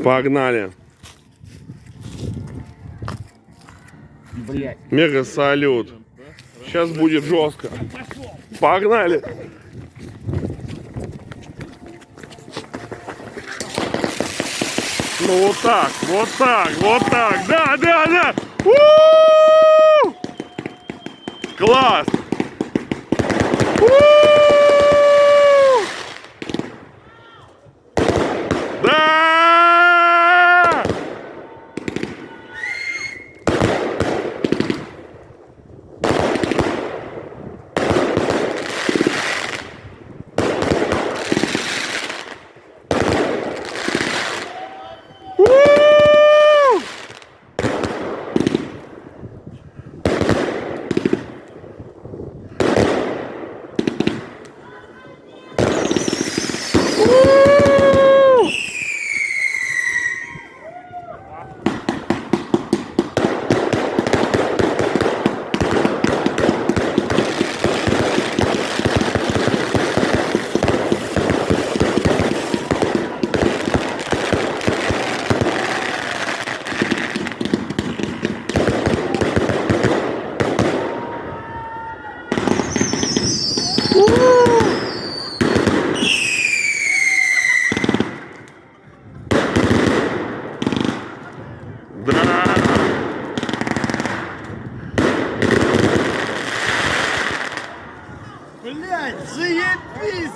Погнали. Блять. Мега салют. Сейчас будет жестко. Погнали. Ну вот так, вот так, вот так. Да, да, да. У-у-у! Класс. У-у-у! Да! У-у-у! Да! Блять, заебись!